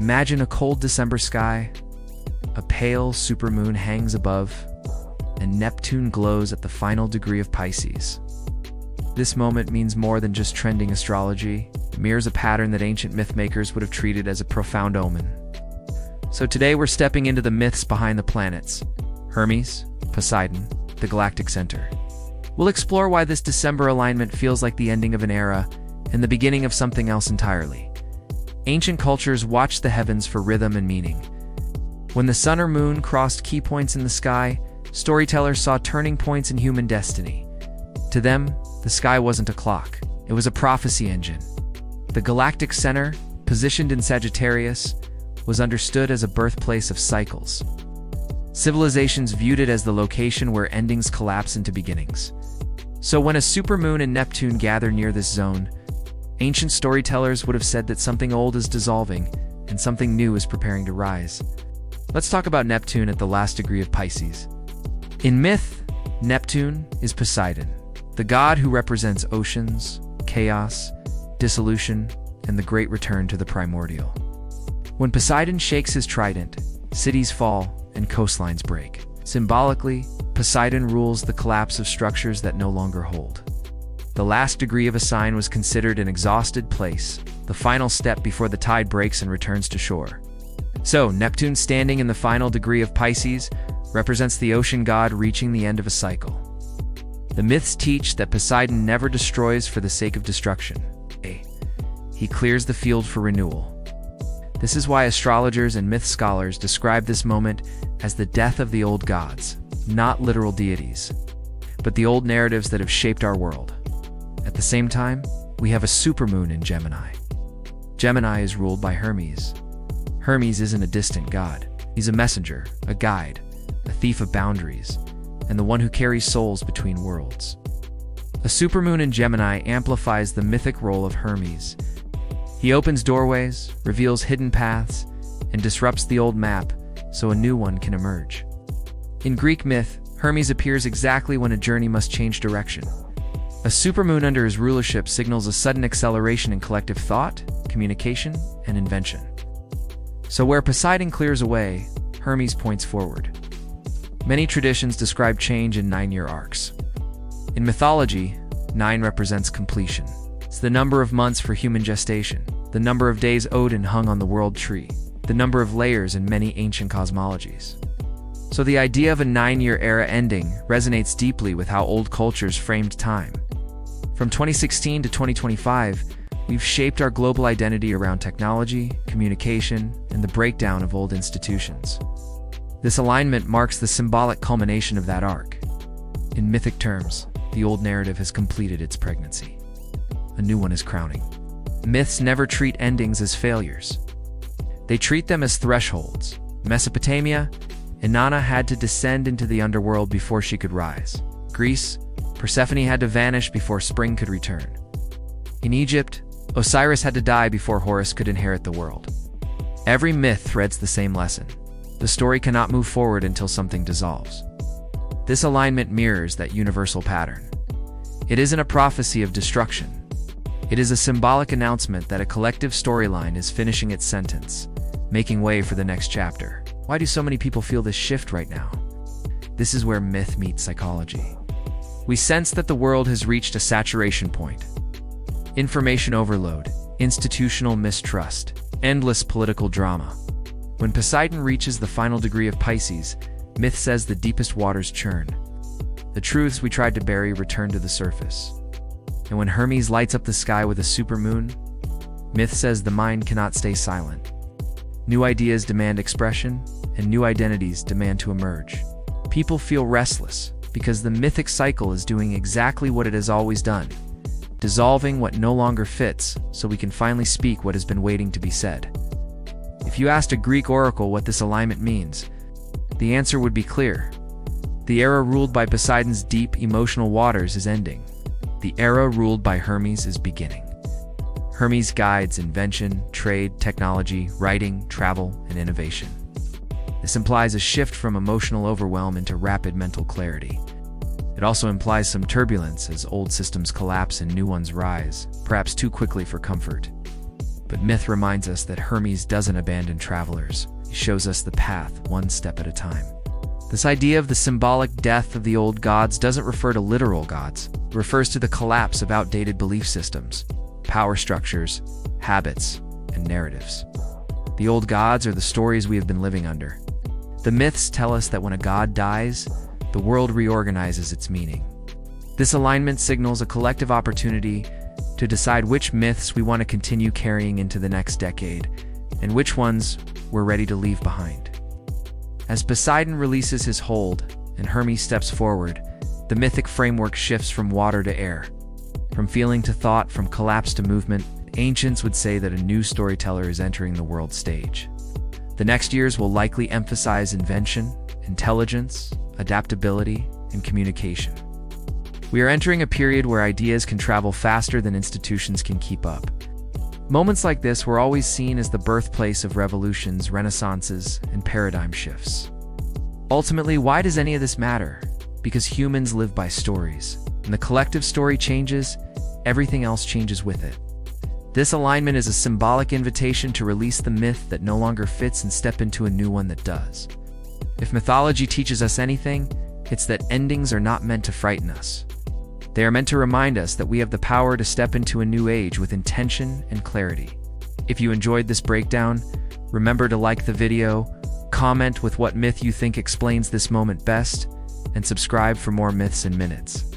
Imagine a cold December sky. A pale supermoon hangs above, and Neptune glows at the final degree of Pisces. This moment means more than just trending astrology. It mirrors a pattern that ancient mythmakers would have treated as a profound omen. So today we're stepping into the myths behind the planets: Hermes, Poseidon, the Galactic Center. We'll explore why this December alignment feels like the ending of an era and the beginning of something else entirely. Ancient cultures watched the heavens for rhythm and meaning. When the sun or moon crossed key points in the sky, storytellers saw turning points in human destiny. To them, the sky wasn't a clock, it was a prophecy engine. The Galactic Center, positioned in Sagittarius, was understood as a birthplace of cycles. Civilizations viewed it as the location where endings collapse into beginnings. So when a supermoon and Neptune gather near this zone, ancient storytellers would have said that something old is dissolving and something new is preparing to rise. Let's talk about Neptune at the last degree of Pisces. In myth, Neptune is Poseidon, the god who represents oceans, chaos, dissolution, and the great return to the primordial. When Poseidon shakes his trident, cities fall and coastlines break. Symbolically, Poseidon rules the collapse of structures that no longer hold. The last degree of a sign was considered an exhausted place, the final step before the tide breaks and returns to shore. So, Neptune standing in the final degree of Pisces represents the ocean god reaching the end of a cycle. The myths teach that Poseidon never destroys for the sake of destruction. He clears the field for renewal. This is why astrologers and myth scholars describe this moment as the death of the old gods, not literal deities, but the old narratives that have shaped our world. At the same time, we have a supermoon in Gemini. Gemini is ruled by Hermes. Hermes isn't a distant god. He's a messenger, a guide, a thief of boundaries, and the one who carries souls between worlds. A supermoon in Gemini amplifies the mythic role of Hermes. He opens doorways, reveals hidden paths, and disrupts the old map so a new one can emerge. In Greek myth, Hermes appears exactly when a journey must change direction. A supermoon under his rulership signals a sudden acceleration in collective thought, communication, and invention. So where Poseidon clears away, Hermes points forward. Many traditions describe change in 9-year arcs. In mythology, 9 represents completion. It's the number of months for human gestation, the number of days Odin hung on the world tree, the number of layers in many ancient cosmologies. So the idea of a 9-year era ending resonates deeply with how old cultures framed time. From 2016 to 2025, we've shaped our global identity around technology, communication, and the breakdown of old institutions. This alignment marks the symbolic culmination of that arc. In mythic terms, the old narrative has completed its pregnancy. A new one is crowning. Myths never treat endings as failures. They treat them as thresholds. Mesopotamia, Inanna had to descend into the underworld before she could rise. Greece, Persephone had to vanish before spring could return. In Egypt, Osiris had to die before Horus could inherit the world. Every myth threads the same lesson. The story cannot move forward until something dissolves. This alignment mirrors that universal pattern. It isn't a prophecy of destruction. It is a symbolic announcement that a collective storyline is finishing its sentence, making way for the next chapter. Why do so many people feel this shift right now? This is where myth meets psychology. We sense that the world has reached a saturation point. Information overload, institutional mistrust, endless political drama. When Poseidon reaches the final degree of Pisces, myth says the deepest waters churn. The truths we tried to bury return to the surface. And when Hermes lights up the sky with a supermoon, myth says the mind cannot stay silent. New ideas demand expression, and new identities demand to emerge. People feel restless because the mythic cycle is doing exactly what it has always done, dissolving what no longer fits so we can finally speak what has been waiting to be said. If you asked a Greek oracle what this alignment means, the answer would be clear. The era ruled by Poseidon's deep emotional waters is ending. The era ruled by Hermes is beginning. Hermes guides invention, trade, technology, writing, travel, and innovation. This implies a shift from emotional overwhelm into rapid mental clarity. It also implies some turbulence as old systems collapse and new ones rise, perhaps too quickly for comfort. But myth reminds us that Hermes doesn't abandon travelers. He shows us the path, one step at a time. This idea of the symbolic death of the old gods doesn't refer to literal gods. It refers to the collapse of outdated belief systems, power structures, habits, and narratives. The old gods are the stories we have been living under. The myths tell us that when a god dies, the world reorganizes its meaning. This alignment signals a collective opportunity to decide which myths we want to continue carrying into the next decade, and which ones we're ready to leave behind. As Poseidon releases his hold and Hermes steps forward, the mythic framework shifts from water to air. From feeling to thought, from collapse to movement, ancients would say that a new storyteller is entering the world stage. The next years will likely emphasize invention, intelligence, adaptability, and communication. We are entering a period where ideas can travel faster than institutions can keep up. Moments like this were always seen as the birthplace of revolutions, renaissances, and paradigm shifts. Ultimately, why does any of this matter? Because humans live by stories. When the collective story changes, everything else changes with it. This alignment is a symbolic invitation to release the myth that no longer fits and step into a new one that does. If mythology teaches us anything, it's that endings are not meant to frighten us. They are meant to remind us that we have the power to step into a new age with intention and clarity. If you enjoyed this breakdown, remember to like the video, comment with what myth you think explains this moment best, and subscribe for more Myths in Minutes.